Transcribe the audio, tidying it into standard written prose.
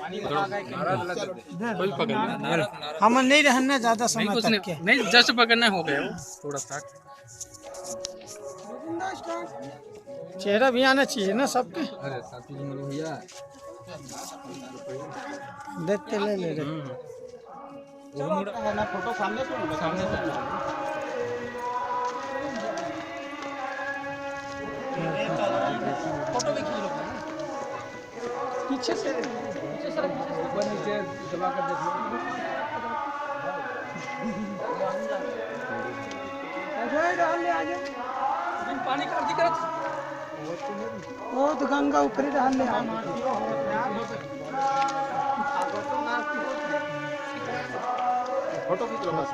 कोई पकड़ नहीं, हम नहीं रहने ज्यादा समय कुछ तक के। नहीं, जस्ट पकड़ना हो गया वो थोड़ा सा। चेहरा भी आना चाहिए ना सबके। अरे साथी जी मतलब भैया देखते ले ले रहे। वो मुड़ा ना, फोटो सामने से फोटो भी खींच लो पीछे से ऊपर नीचे दबा कर देख लो। पानी का दिक्कत वो तो गंगा ऊपरी रहल ले। फोटो खींच लो बस।